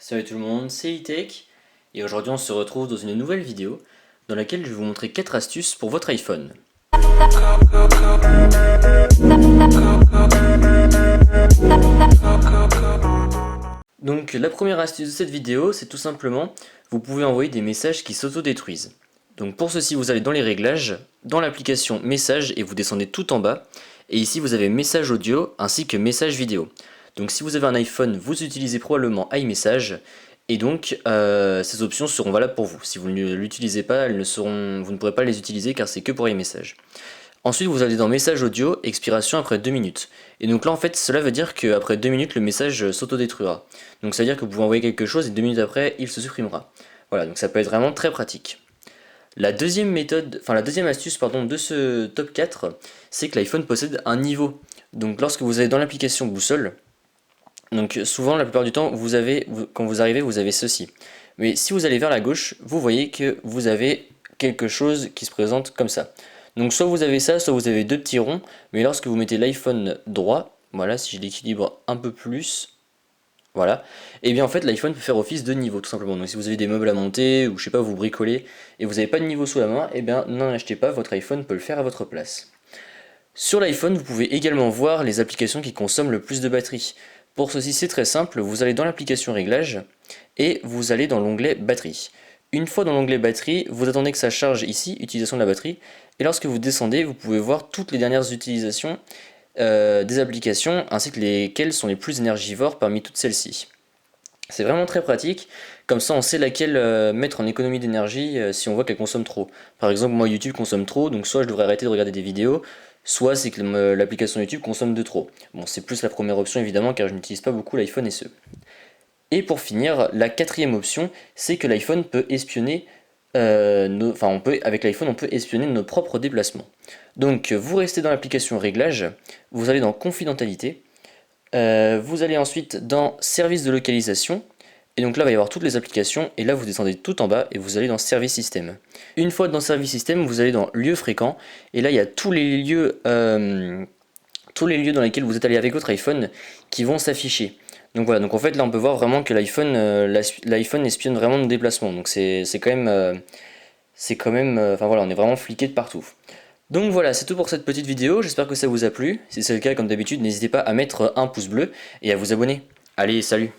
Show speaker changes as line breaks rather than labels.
Salut tout le monde, c'est E-Tech et aujourd'hui on se retrouve dans une nouvelle vidéo dans laquelle je vais vous montrer 4 astuces pour votre iPhone. Donc la première astuce de cette vidéo, c'est tout simplement, vous pouvez envoyer des messages qui s'autodétruisent. Donc pour ceci, vous allez dans les réglages, dans l'application messages et vous descendez tout en bas. Et ici vous avez message audio ainsi que message vidéo. Donc si vous avez un iPhone, vous utilisez probablement iMessage. Et donc ces options seront valables pour vous. Si vous ne l'utilisez pas, vous ne pourrez pas les utiliser car c'est que pour iMessage. Ensuite, vous allez dans message audio, expiration après 2 minutes. Et donc là, en fait, cela veut dire qu'après 2 minutes, le message s'autodétruira. Donc ça veut dire que vous pouvez envoyer quelque chose et 2 minutes après, il se supprimera. Voilà, donc ça peut être vraiment très pratique. La deuxième astuce de ce top 4, c'est que l'iPhone possède un niveau. Donc lorsque vous allez dans l'application boussole, donc souvent, la plupart du temps, quand vous arrivez, vous avez ceci. Mais si vous allez vers la gauche, vous voyez que vous avez quelque chose qui se présente comme ça. Donc soit vous avez ça, soit vous avez deux petits ronds, mais lorsque vous mettez l'iPhone droit, voilà, si je l'équilibre un peu plus, voilà, et bien en fait l'iPhone peut faire office de niveau tout simplement. Donc si vous avez des meubles à monter, ou je sais pas, vous bricolez, et vous n'avez pas de niveau sous la main, et bien n'en achetez pas, votre iPhone peut le faire à votre place. Sur l'iPhone, vous pouvez également voir les applications qui consomment le plus de batterie. Pour ceci, c'est très simple, vous allez dans l'application réglages et vous allez dans l'onglet batterie. Une fois dans l'onglet batterie, vous attendez que ça charge ici, utilisation de la batterie, et lorsque vous descendez, vous pouvez voir toutes les dernières utilisations des applications, ainsi que lesquelles sont les plus énergivores parmi toutes celles-ci. C'est vraiment très pratique, comme ça on sait laquelle mettre en économie d'énergie si on voit qu'elle consomme trop. Par exemple, moi YouTube consomme trop, donc soit je devrais arrêter de regarder des vidéos, soit c'est que l'application YouTube consomme de trop. Bon, c'est plus la première option évidemment, car je n'utilise pas beaucoup l'iPhone SE. Et pour finir, la quatrième option, c'est que l'iPhone peut espionner, avec l'iPhone on peut espionner nos propres déplacements. Donc vous restez dans l'application réglages, vous allez dans confidentialité, vous allez ensuite dans service de localisation, et donc là il va y avoir toutes les applications, et là vous descendez tout en bas et vous allez dans service système. Une fois dans service système, vous allez dans lieux fréquents, et là il y a tous les lieux dans lesquels vous êtes allé avec votre iPhone qui vont s'afficher. Donc voilà, donc en fait là on peut voir vraiment que l'iPhone espionne vraiment nos déplacements, donc c'est quand même, enfin voilà, on est vraiment fliqué de partout. Donc voilà, c'est tout pour cette petite vidéo, j'espère que ça vous a plu. Si c'est le cas, comme d'habitude, n'hésitez pas à mettre un pouce bleu et à vous abonner. Allez, salut!